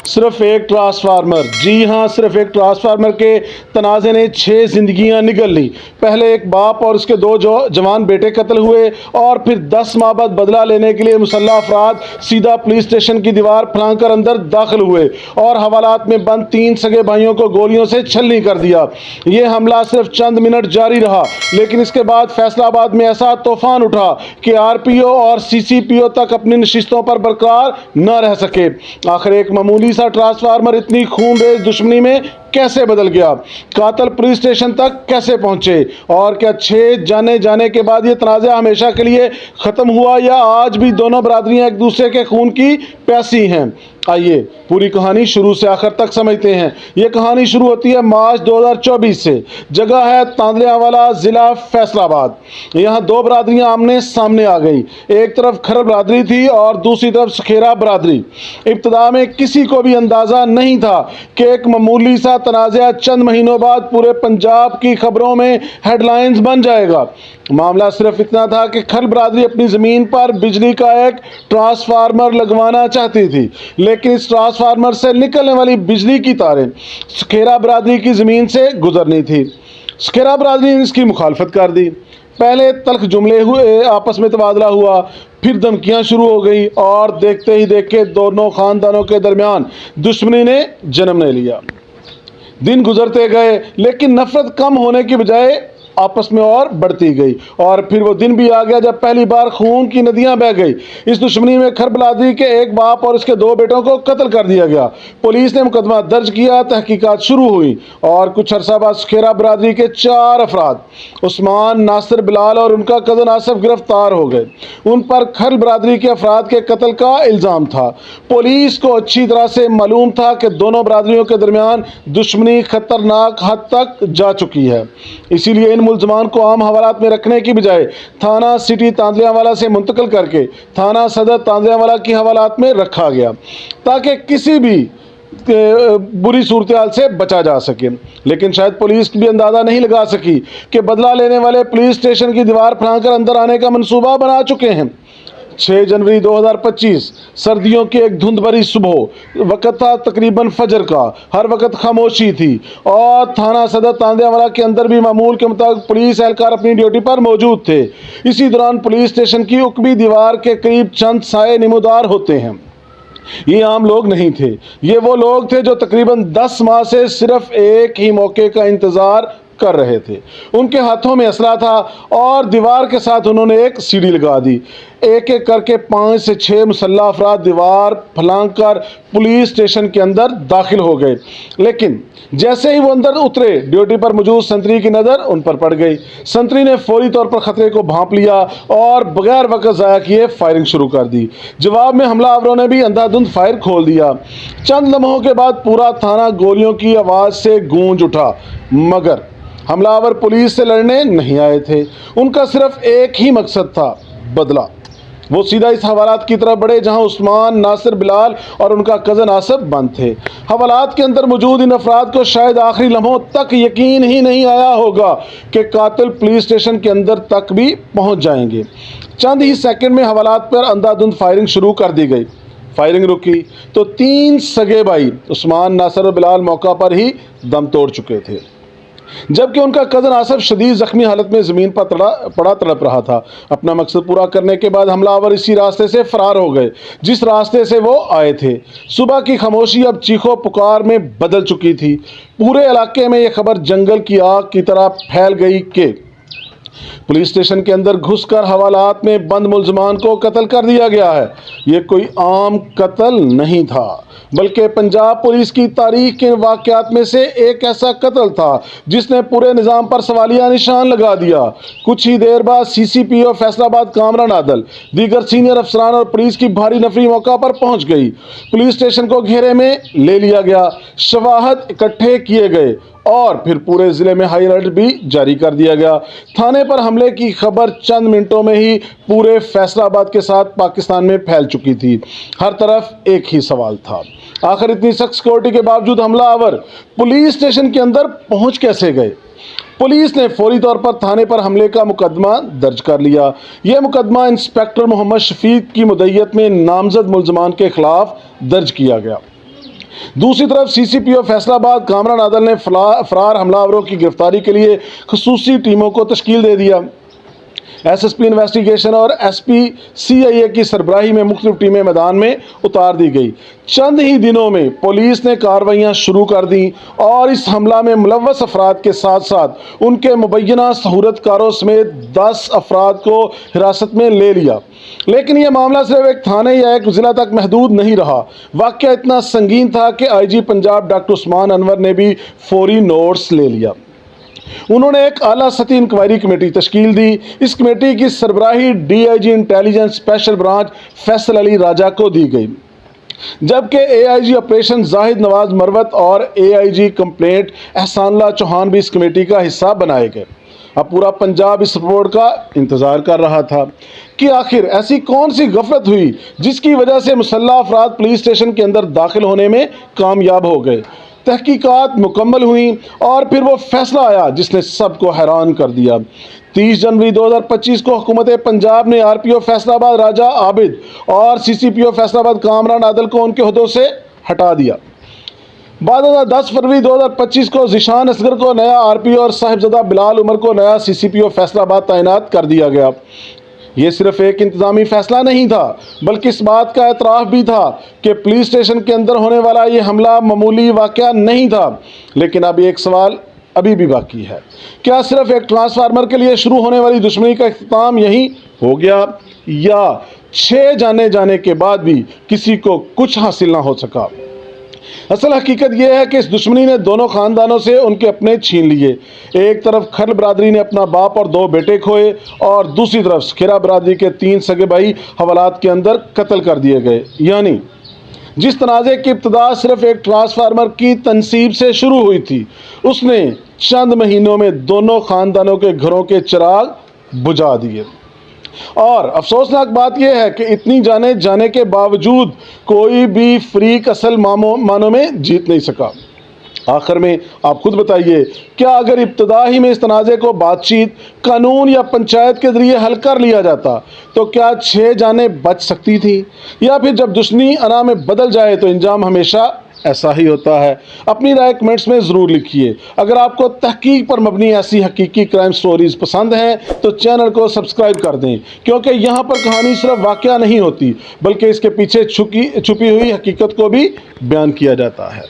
صرف ایک ٹرانسفارمر، جی ہاں صرف ایک ٹرانسفارمر کے تنازع نے 6 زندگیاں نگل لیں۔ پہلے ایک باپ اور اس کے 2 جوان بیٹے قتل ہوئے، اور پھر 10 ماہ بعد بدلہ لینے کے لیے مسلح افراد سیدھا پولیس اسٹیشن کی دیوار پھلانگ کر اندر داخل ہوئے اور حوالات میں بند 3 سگے بھائیوں کو گولیوں سے چھلنی کر دیا۔ یہ حملہ صرف چند منٹ جاری رہا، لیکن اس کے بعد فیصل آباد میں ایسا طوفان اٹھا کہ آر پی او اور سی سی پی او تک اپنی نشستوں پر برقرار نہ رہ سکے۔ آخر ایک معمولی سا ٹرانسفارمر اتنی خون ریز دشمنی میں کیسے بدل گیا؟ قاتل پولیس اسٹیشن تک کیسے پہنچے؟ اور کیا 6 جانے جانے کے بعد یہ تنازع ہمیشہ کے لیے ختم ہوا، یا آج بھی دونوں برادریاں ایک دوسرے کے خون کی پیاسی ہیں؟ آئیے پوری کہانی شروع سے آخر تک سمجھتے ہیں۔ یہ کہانی شروع ہوتی ہے مارچ 2024 سے۔ جگہ ہے تاندلیہ والا، ضلع فیصل آباد۔ یہاں 2 برادریاں آمنے سامنے آ گئیں۔ ایک طرف کھر برادری تھی اور دوسری طرف سکھیرا برادری۔ ابتدا میں کسی کو بھی اندازہ نہیں تھا کہ ایک معمولی سا تنازع چند مہینوں بعد پورے پنجاب کی خبروں میں ہیڈ لائنز بن جائے گا۔ معاملہ صرف اتنا تھا کہ کھر برادری اپنی زمین پر بجلی کا ایک ٹرانسفارمر لگوانا چاہتی تھی، لیکن اس ٹرانسفارمر سے نکلنے والی بجلی کی تاریں سکھیرا برادری کی زمین سے گزرنی تھی۔ سکھیرا برادری نے اس کی مخالفت کر دی۔ پہلے تلخ جملے ہوئے، آپس میں تبادلہ ہوا، پھر دھمکیاں شروع ہو گئی، اور دیکھتے ہی دیکھتے دونوں خاندانوں کے درمیان دشمنی نے جنم لے لیا۔ دن گزرتے گئے، لیکن نفرت کم ہونے کی بجائے آپس میں اور بڑھتی گئی، اور پھر وہ دن بھی آ گیا جب پہلی بار خون کی ندیاں بہہ گئی۔ اس دشمنی میں کھر برادری کے ایک باپ اور اس کے 2 بیٹوں کو قتل کر دیا گیا۔ پولیس نے مقدمہ درج کیا، تحقیقات شروع ہوئی، اور کچھ عرصہ بعد سکھیرا برادری کے 4 افراد عثمان، ناصر، بلال اور ان کا کزن آصف گرفتار ہو گئے۔ ان پر کھر برادری کے افراد کے قتل کا الزام تھا۔ پولیس کو اچھی طرح سے معلوم تھا کہ دونوں برادریوں کے درمیان دشمنی خطرناک حد تک جا چکی ہے، اسی لیے ان ملزمان کو عام حوالات میں رکھنے کی بجائے تھانہ سٹی تاندلیہ والا سے منتقل کر کے تھانہ صدر تاندلیہ والا کی حوالات میں رکھا گیا، تاکہ کسی بھی بری صورتحال سے بچا جا سکے۔ لیکن شاید پولیس بھی اندازہ نہیں لگا سکی کہ بدلہ لینے والے پولیس اسٹیشن کی دیوار پھلانگ کر اندر آنے کا منصوبہ بنا چکے ہیں۔ 6 جنوری 2025 سردیوں کی ایک دھند بھری صبح، وقت تھا تقریباً فجر کا، ہر وقت خاموشی تھی، اور تھانہ صدر تاندلیہ والا کے اندر بھی معمول کے مطابق پولیس اہلکار اپنی ڈیوٹی پر موجود تھے۔ اسی دوران پولیس اسٹیشن کی عقبی دیوار کے قریب چند سائے نمودار ہوتے ہیں۔ یہ عام لوگ نہیں تھے، یہ وہ لوگ تھے جو تقریباً 10 ماہ سے صرف ایک ہی موقع کا انتظار کر رہے تھے۔ ان کے ہاتھوں میں اسلحہ تھا، اور دیوار کے ساتھ انہوں نے ایک سیڑھی لگا دی۔ ایک ایک کر کے 5 سے 6 مسلح افراد دیوار پھلانگ کر پولیس اسٹیشن کے اندر داخل ہو گئے، لیکن جیسے ہی وہ اندر اترے، ڈیوٹی پر موجود سنتری کی نظر ان پر پڑ گئی۔ سنتری نے فوری طور پر خطرے کو بھانپ لیا اور بغیر وقت ضائع کیے فائرنگ شروع کر دی۔ جواب میں حملہ آوروں نے بھی اندھا دھند فائر کھول دیا۔ چند لمحوں کے بعد پورا تھانہ گولیوں کی آواز سے گونج اٹھا، مگر حملہ آور پولیس سے لڑنے نہیں آئے تھے۔ ان کا صرف ایک ہی مقصد تھا، بدلہ۔ وہ سیدھا اس حوالات کی طرف بڑھے جہاں عثمان، ناصر، بلال اور ان کا کزن آصف بند تھے۔ حوالات کے اندر موجود ان افراد کو شاید آخری لمحوں تک یقین ہی نہیں آیا ہوگا کہ قاتل پولیس اسٹیشن کے اندر تک بھی پہنچ جائیں گے۔ چند ہی سیکنڈ میں حوالات پر اندھا دھند فائرنگ شروع کر دی گئی۔ فائرنگ رکی تو 3 سگے بھائی عثمان، ناصر اور بلال موقع پر ہی دم توڑ چکے تھے، جبکہ ان کا کزن آصف شدید زخمی حالت میں زمین پر پڑا تڑپ رہا تھا۔ اپنا مقصد پورا کرنے کے بعد حملہ آور اسی راستے سے فرار ہو گئے جس راستے سے وہ آئے تھے۔ صبح کی خاموشی اب چیخو پکار میں بدل چکی تھی۔ پورے علاقے میں یہ خبر جنگل کی آگ کی طرح پھیل گئی کہ پولیس اسٹیشن کے اندر گھس کر حوالات میں بند ملزمان کو قتل کر دیا گیا ہے۔ یہ کوئی عام قتل نہیں تھا، بلکہ پنجاب پولیس کی تاریخ کے واقعات میں سے ایک ایسا قتل تھا جس نے پورے نظام پر سوالیہ نشان لگا دیا۔ کچھ ہی دیر بعد سی سی پی او فیصل آباد کامران عادل، دیگر سینئر افسران اور پولیس کی بھاری نفری موقع پر پہنچ گئی۔ پولیس اسٹیشن کو گھیرے میں لے لیا گیا، شواہد اکٹھے کیے گئے، اور پھر پورے ضلع میں ہائی الرٹ بھی جاری کر دیا گیا۔ تھانے پر حملے کی خبر چند منٹوں میں ہی پورے فیصل آباد کے ساتھ پاکستان میں پھیل چکی تھی۔ ہر طرف ایک ہی سوال تھا، آخر اتنی سخت سیکورٹی کے باوجود حملہ آور پولیس اسٹیشن کے اندر پہنچ کیسے گئے؟ پولیس نے فوری طور پر تھانے پر حملے کا مقدمہ درج کر لیا۔ یہ مقدمہ انسپکٹر محمد شفیق کی مدعیت میں نامزد ملزمان کے خلاف درج کیا گیا۔ دوسری طرف سی سی پی او فیصل آباد کامران عادل نے فرار حملہ آوروں کی گرفتاری کے لیے خصوصی ٹیموں کو تشکیل دے دیا۔ ایس ایس پی انویسٹیگیشن اور ایس پی سی آئی اے کی سربراہی میں مختلف ٹیمیں میدان میں اتار دی گئی۔ چند ہی دنوں میں پولیس نے کارروائیاں شروع کر دیں اور اس حملہ میں ملوث افراد کے ساتھ ساتھ ان کے مبینہ صورت کاروں سمیت 10 افراد کو حراست میں لے لیا۔ لیکن یہ معاملہ صرف ایک تھانے یا ایک ضلع تک محدود نہیں رہا۔ واقعہ اتنا سنگین تھا کہ آئی جی پنجاب ڈاکٹر عثمان انور نے بھی فوری نوٹس لے لیا۔ انہوں نے ایک اعلیٰ سطحی انکوائری کمیٹی تشکیل دی۔ اس کمیٹی کی سربراہی D I G intelligence special branch Faisal Ali Raja کو دی گئی، جبکہ اے آئی جی آپریشن زاہد نواز مروت اور اے آئی جی کمپلینٹ احسان اللہ چوہان بھی اس کمیٹی کا حصہ بنائے گئے۔ اب پورا پنجاب اس رپورٹ کا انتظار کر رہا تھا کہ آخر ایسی کون سی غفلت ہوئی جس کی وجہ سے مسلح افراد پولیس اسٹیشن کے اندر داخل ہونے میں کامیاب ہو گئے۔ تحقیقات مکمل ہوئیں اور پھر وہ فیصلہ آیا جس نے سب کو حیران کر دیا۔ 30 جنوری 2025 کو حکومت پنجاب نے آر پی او فیصل آباد راجہ عابد اور سی سی پی او فیصل آباد کامران عادل کو ان کے عہدوں سے ہٹا دیا۔ بعد 10 فروری 2025 کو ذیشان اصغر کو نیا آر پی او اور صاحبزادہ بلال عمر کو نیا سی سی پی او فیصل آباد تعینات کر دیا گیا۔ یہ صرف ایک انتظامی فیصلہ نہیں تھا بلکہ اس بات کا اعتراف بھی تھا کہ پولیس اسٹیشن کے اندر ہونے والا یہ حملہ معمولی واقعہ نہیں تھا۔ لیکن اب ایک سوال ابھی بھی باقی ہے، کیا صرف ایک ٹرانسفارمر کے لیے شروع ہونے والی دشمنی کا اختتام یہی ہو گیا، یا 6 جانے کے بعد بھی کسی کو کچھ حاصل نہ ہو سکا؟ اصل حقیقت یہ ہے کہ اس دشمنی نے دونوں خاندانوں سے ان کے اپنے چھین لیے۔ ایک طرف کھرل برادری نے اپنا باپ اور 2 بیٹے کھوئے اور دوسری طرف سکھیرا برادری کے 3 سگے بھائی حوالات کے اندر قتل کر دیے گئے۔ یعنی جس تنازع کی ابتدا صرف ایک ٹرانسفارمر کی تنصیب سے شروع ہوئی تھی، اس نے چند مہینوں میں دونوں خاندانوں کے گھروں کے چراغ بجھا دیے۔ اور افسوسناک بات یہ ہے کہ اتنی جانے جانے کے باوجود کوئی بھی فریق اصل معنوں میں جیت نہیں سکا۔ آخر میں آپ خود بتائیے، کیا اگر ابتدا ہی میں اس تنازع کو بات چیت، قانون یا پنچایت کے ذریعے حل کر لیا جاتا تو کیا 6 جانیں بچ سکتی تھی؟ یا پھر جب دشمنی انا میں بدل جائے تو انجام ہمیشہ ایسا ہی ہوتا ہے؟ اپنی رائے کمنٹس میں ضرور لکھیے۔ اگر آپ کو تحقیق پر مبنی ایسی حقیقی کرائم سٹوریز پسند ہیں تو چینل کو سبسکرائب کر دیں، کیونکہ یہاں پر کہانی صرف واقعہ نہیں ہوتی بلکہ اس کے پیچھے چھپی ہوئی حقیقت کو بھی بیان کیا جاتا ہے۔